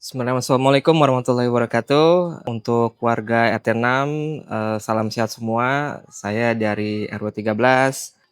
Assalamualaikum warahmatullahi wabarakatuh. Untuk warga RT 6, salam sehat semua. Saya dari RW 13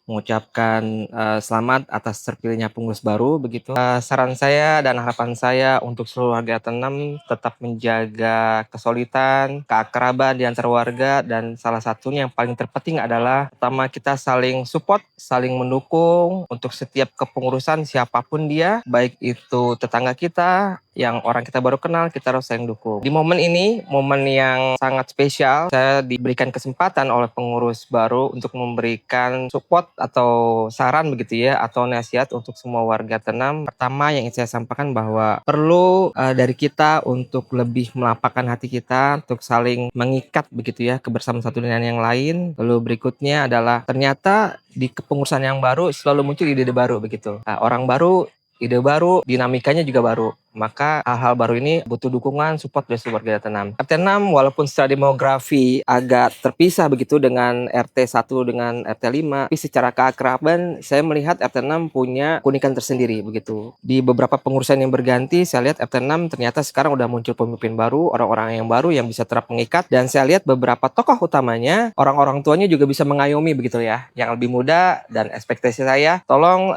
mengucapkan, selamat atas terpilihnya pengurus baru begitu. Saran saya dan harapan saya untuk seluruh warga RT 6 tetap menjaga kesulitan, keakraban di antara warga, dan salah satunya yang paling terpenting adalah pertama kita saling support, saling mendukung untuk setiap kepengurusan siapapun dia, baik itu tetangga kita, yang orang kita baru kenal, kita harus saling dukung. Di momen ini, momen yang sangat spesial, saya diberikan kesempatan oleh pengurus baru untuk memberikan support atau saran begitu ya, atau nasihat untuk semua warga Tenam. Pertama yang ingin saya sampaikan bahwa perlu dari kita untuk lebih melapangkan hati kita, untuk saling mengikat begitu ya, kebersamaan satu dengan yang lain. Lalu berikutnya adalah ternyata di kepengurusan yang baru selalu muncul ide-ide baru begitu. Nah, orang baru, ide baru, dinamikanya juga baru. Maka hal-hal baru ini butuh dukungan, support dari seluruh warga RT 6. RT 6 walaupun secara demografi agak terpisah begitu dengan RT 1 dengan RT 5, tapi secara keakraban saya melihat RT 6 punya keunikan tersendiri begitu. Di beberapa pengurusan yang berganti, saya lihat RT 6 ternyata sekarang udah muncul pemimpin baru, orang-orang yang baru yang bisa terap mengikat, dan saya lihat beberapa tokoh utamanya, orang-orang tuanya juga bisa mengayomi begitu ya, yang lebih muda. Dan ekspektasi saya, tolong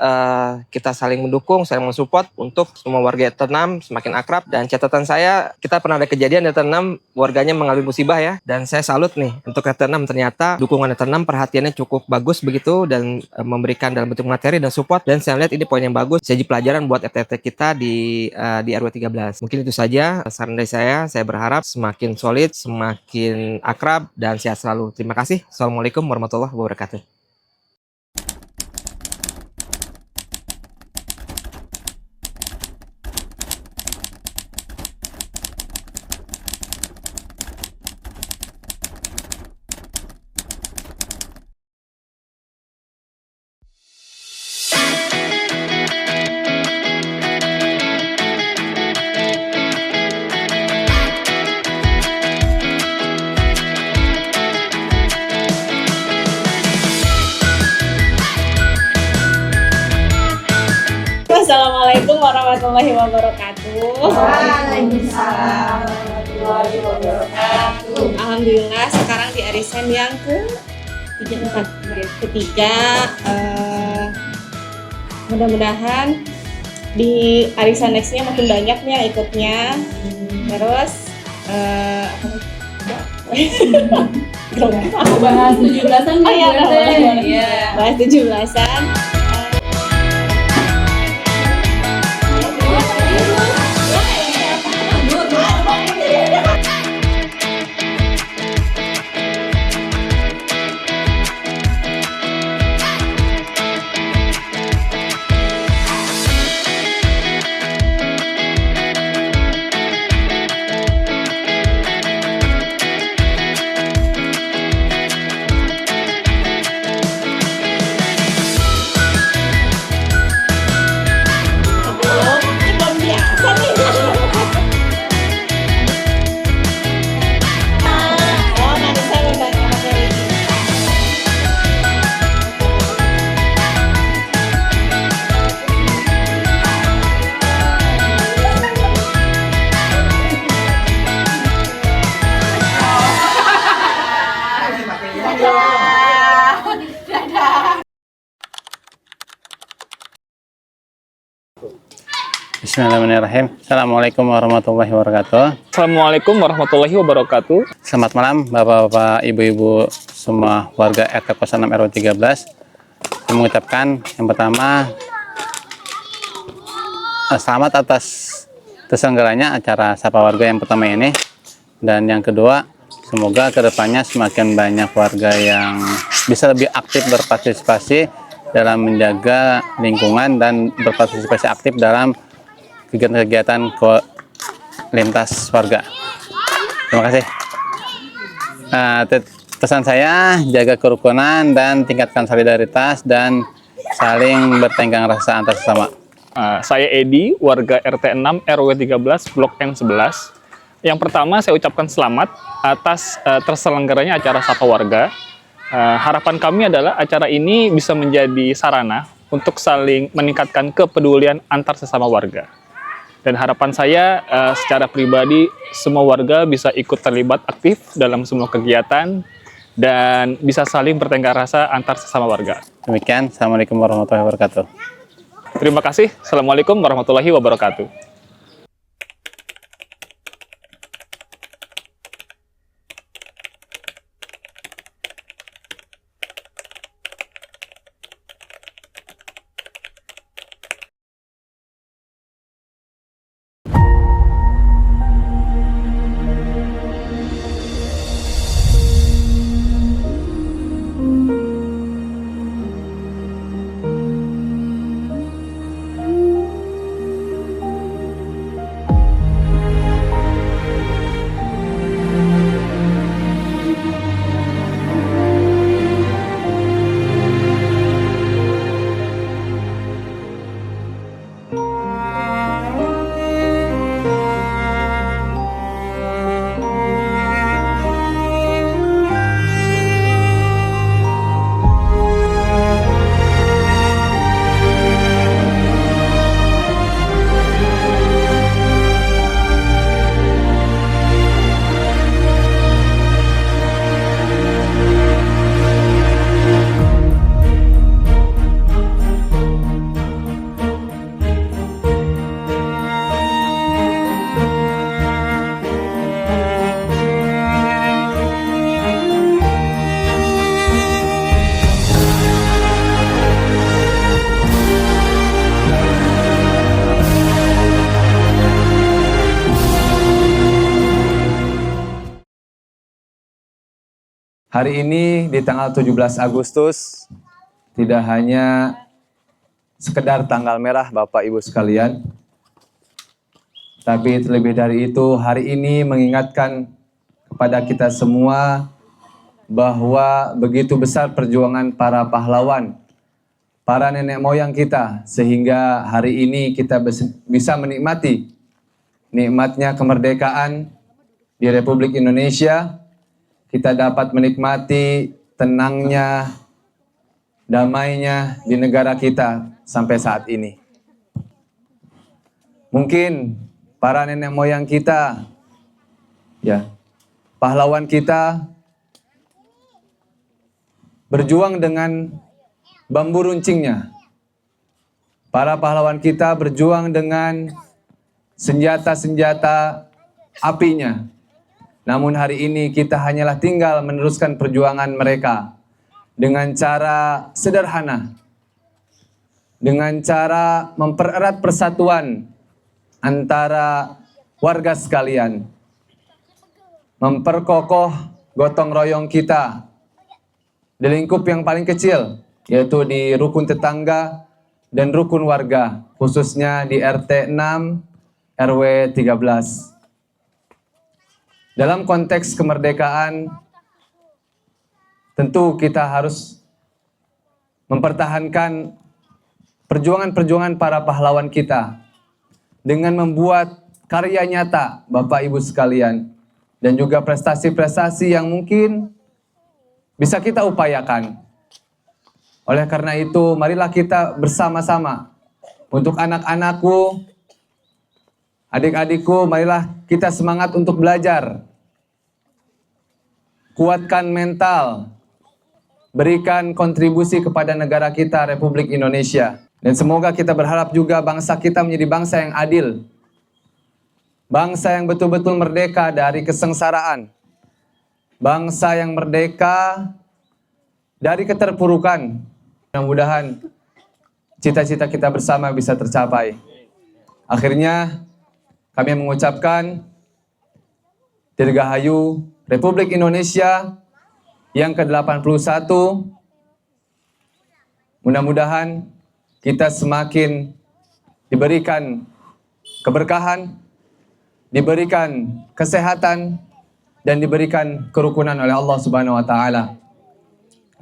kita saling mendukung, saling mensupport untuk semua warga RT 6 semakin akrab. Dan catatan saya, kita pernah ada kejadian RT 6 warganya mengalami musibah ya, dan saya salut nih untuk RT 6, ternyata dukungan RT 6 perhatiannya cukup bagus begitu, dan memberikan dalam bentuk materi dan support, dan saya lihat ini poin yang bagus, jadi pelajaran buat RT kita di RW 13. Mungkin itu saja saran dari saya berharap semakin solid, semakin akrab, dan sehat selalu. Terima kasih. Assalamualaikum warahmatullahi wabarakatuh. Assalamualaikum warahmatullahi wabarakatuh. Waalaikumsalam warahmatullahi wabarakatuh. Alhamdulillah sekarang di arisan yang ketiga, mudah-mudahan di arisan nextnya makin banyaknya ikutnya. Terus Bahas 17-an oh ya, ya. bahas 17-an. Bismillahirrahmanirrahim. Assalamualaikum warahmatullahi wabarakatuh. Assalamualaikum warahmatullahi wabarakatuh. Selamat malam Bapak-bapak, Ibu-ibu semua warga RT 06 RW 13. Saya mengucapkan yang pertama selamat atas terselenggaranya acara Sapa Warga yang pertama ini, dan yang kedua semoga kedepannya semakin banyak warga yang bisa lebih aktif berpartisipasi dalam menjaga lingkungan dan berpartisipasi aktif dalam kegiatan-kegiatan lintas warga. Terima kasih. Pesan saya, jaga kerukunan dan tingkatkan solidaritas dan saling bertenggang rasa antar sesama. Saya Edi, warga RT 6 RW 13 Blok N11. Yang pertama saya ucapkan selamat atas terselenggaranya acara Sapa Warga. Harapan kami adalah acara ini bisa menjadi sarana untuk saling meningkatkan kepedulian antar sesama warga. Dan harapan saya secara pribadi semua warga bisa ikut terlibat aktif dalam semua kegiatan dan bisa saling bertengkar rasa antar sesama warga. Demikian, Assalamualaikum warahmatullahi wabarakatuh. Terima kasih. Assalamualaikum warahmatullahi wabarakatuh. Hari ini di tanggal 17 Agustus tidak hanya sekedar tanggal merah Bapak Ibu sekalian, tapi terlebih dari itu hari ini mengingatkan kepada kita semua bahwa begitu besar perjuangan para pahlawan, para nenek moyang kita, sehingga hari ini kita bisa menikmati nikmatnya kemerdekaan di Republik Indonesia. Kita dapat menikmati tenangnya, damainya di negara kita sampai saat ini. Mungkin para nenek moyang kita, ya, pahlawan kita berjuang dengan bambu runcingnya. Para pahlawan kita berjuang dengan senjata-senjata apinya. Namun hari ini kita hanyalah tinggal meneruskan perjuangan mereka dengan cara sederhana, dengan cara mempererat persatuan antara warga sekalian, memperkokoh gotong royong kita di lingkup yang paling kecil, yaitu di rukun tetangga dan rukun warga, khususnya di RT 6 RW 13. Dalam konteks kemerdekaan, tentu kita harus mempertahankan perjuangan-perjuangan para pahlawan kita dengan membuat karya nyata, Bapak Ibu sekalian, dan juga prestasi-prestasi yang mungkin bisa kita upayakan. Oleh karena itu, marilah kita bersama-sama untuk anak-anakku, adik-adikku, marilah kita semangat untuk belajar. Kuatkan mental. Berikan kontribusi kepada negara kita, Republik Indonesia. Dan semoga kita berharap juga bangsa kita menjadi bangsa yang adil. Bangsa yang betul-betul merdeka dari kesengsaraan. Bangsa yang merdeka dari keterpurukan. Mudah-mudahan cita-cita kita bersama bisa tercapai. Akhirnya, kami mengucapkan Dirgahayu Republik Indonesia yang ke-81. Mudah-mudahan kita semakin diberikan keberkahan, diberikan kesehatan, dan diberikan kerukunan oleh Allah Subhanahu wa taala.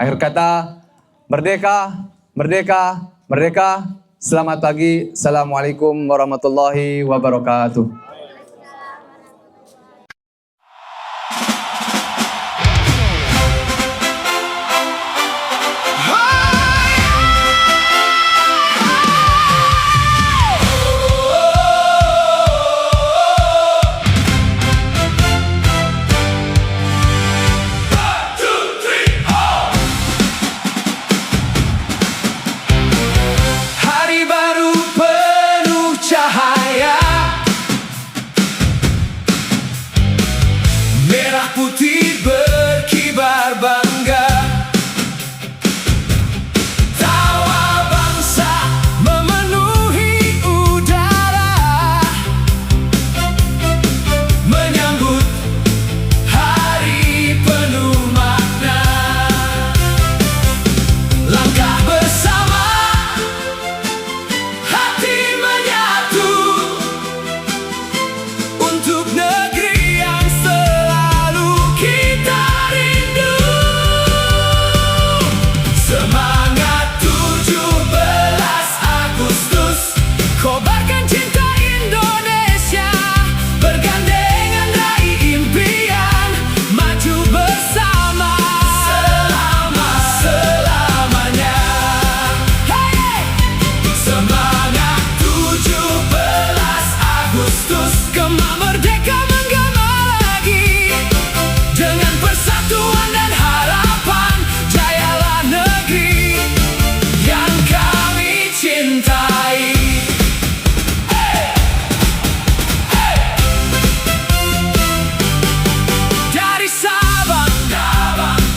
Akhir kata, merdeka, merdeka, merdeka. Selamat pagi. Assalamualaikum warahmatullahi wabarakatuh. Jaya, merah putih berkibar bangga. Tawa bangsa memenuhi udara, menyambut hari penuh makna. Langkah bersama, hati menyatu untuk negeri yang selalu kita rindu. Semangat 17 Agustus, kobarkan cinta Indonesia, bergandengan raih impian, maju bersama selama-selamanya. Hey! Semangat 17 Agustus, gema merdeka menggema lagi. Dengan persatuan dan harapan, jayalah negeri yang kami cintai. Dari Sabang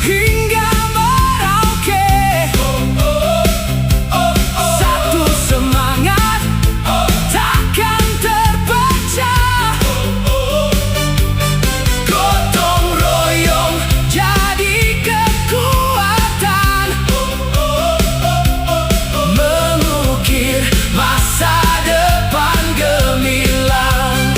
hingga Merauke, satu semangat takkan terpecah. Gotong royong jadi kekuatan, mengukir masa depan gemilang.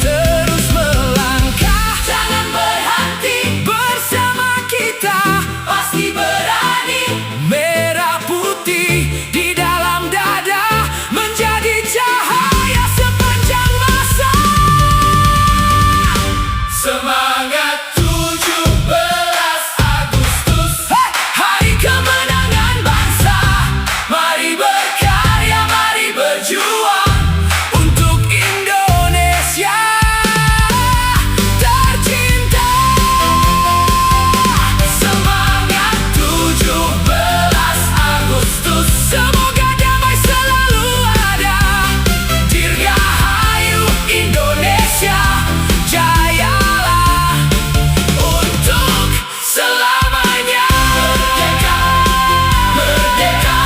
Terus melangkah, jangan berhenti, bersama kita pasti berani. Merah putih di dalam dada, menjadi cahaya sepanjang masa. Semangat 17 Agustus, hari kemenangan bangsa. Mari berkarya, mari berjuang untuk Indonesia tercinta. Semangat 17 Agustus, semoga damai selalu ada. Dirgahayu Indonesia, jayalah untuk selamanya. Merdeka, merdeka,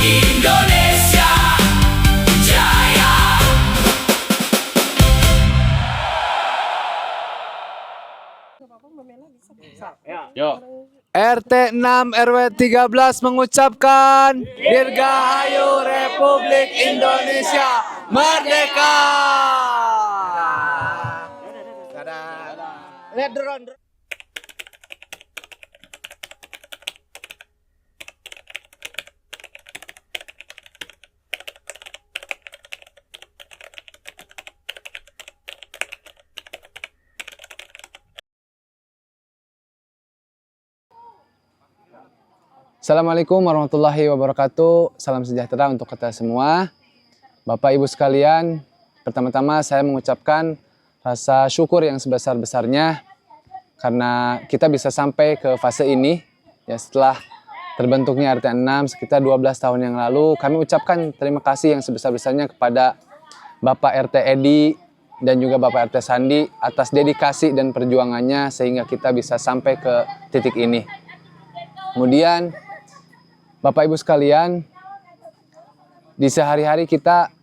Indonesia jaya. RT 6 RW 13 mengucapkan Dirgahayu Republik Indonesia Merdeka. Lihat drone. Assalamualaikum warahmatullahi wabarakatuh. Salam sejahtera untuk kita semua. Bapak Ibu sekalian, pertama-tama saya mengucapkan rasa syukur yang sebesar-besarnya karena kita bisa sampai ke fase ini ya, setelah terbentuknya RT 6 sekitar 12 tahun yang lalu. Kami ucapkan terima kasih yang sebesar-besarnya kepada Bapak RT Edi dan juga Bapak RT Sandi atas dedikasi dan perjuangannya sehingga kita bisa sampai ke titik ini. Kemudian Bapak Ibu sekalian, di sehari-hari kita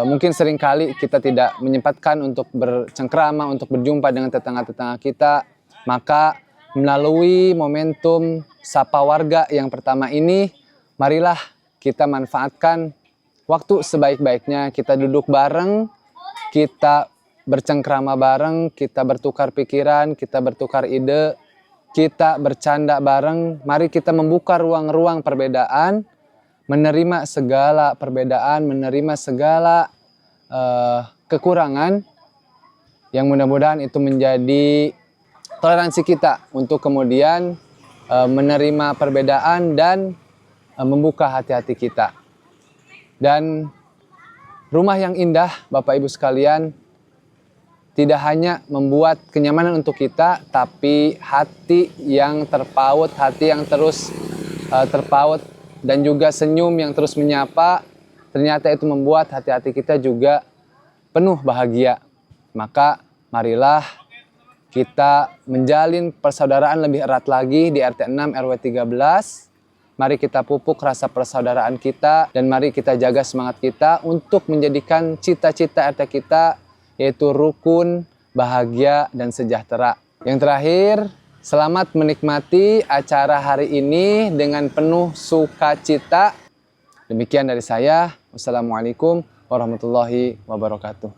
mungkin seringkali kita tidak menyempatkan untuk bercengkrama, untuk berjumpa dengan tetangga-tetangga kita. Maka melalui momentum Sapa Warga yang pertama ini, marilah kita manfaatkan waktu sebaik-baiknya. Kita duduk bareng, kita bercengkrama bareng, kita bertukar pikiran, kita bertukar ide, kita bercanda bareng. Mari kita membuka ruang-ruang perbedaan, menerima segala perbedaan, menerima segala kekurangan, yang mudah-mudahan itu menjadi toleransi kita untuk kemudian menerima perbedaan dan membuka hati-hati kita. Dan rumah yang indah, Bapak Ibu sekalian, tidak hanya membuat kenyamanan untuk kita, tapi hati yang terpaut, hati yang terus terpaut, dan juga senyum yang terus menyapa, ternyata itu membuat hati-hati kita juga penuh bahagia. Maka marilah kita menjalin persaudaraan lebih erat lagi di RT 6 RW 13. Mari kita pupuk rasa persaudaraan kita dan mari kita jaga semangat kita untuk menjadikan cita-cita RT kita yaitu rukun, bahagia, dan sejahtera. Yang terakhir, selamat menikmati acara hari ini dengan penuh sukacita. Demikian dari saya. Wassalamualaikum warahmatullahi wabarakatuh.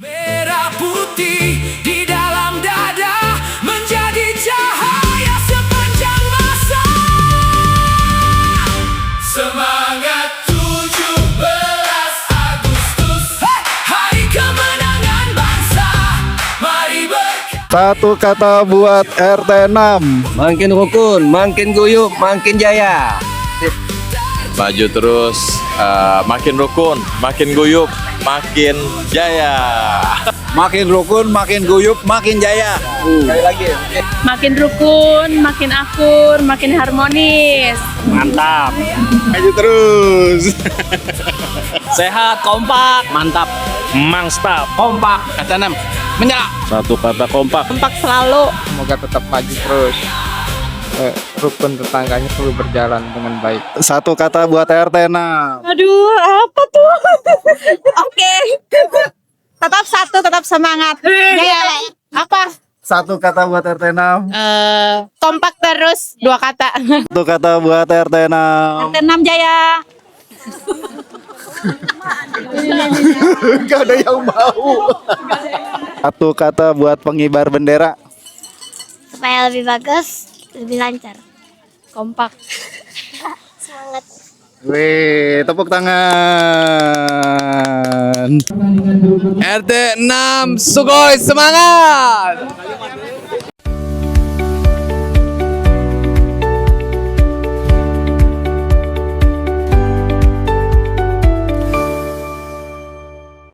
Merah putih di dalam dada menjadi cahaya sepanjang masa. Semangat 17 Agustus, hari kemenangan bangsa. Mari Satu kata buat RT 6. Makin rukun, makin guyup, makin jaya. Maju terus, makin rukun, makin guyup, makin jaya. Makin rukun, makin guyup, makin jaya. Sekali lagi. Makin rukun, makin akur, makin harmonis. Mantap. Maju terus. Sehat, kompak, mantap. Mangstap, kompak. Kata 6, menyala. Satu kata kompak. Kompak selalu. Semoga tetap maju terus. Rukun tetangganya selalu berjalan dengan baik. Satu kata buat RT 6. Aduh, apa tuh? Oke. Tetap satu, tetap semangat. Jaya. Apa? Satu kata buat RT 6. Kompak terus, 2 kata. Satu kata buat RT 6. RT 6 jaya. Gak ada yang mau. Satu kata buat pengibar bendera. Supaya lebih bagus, lebih lancar. Kompak. Semangat. Wih, tepuk tangan. RT 6 Sugoi semangat.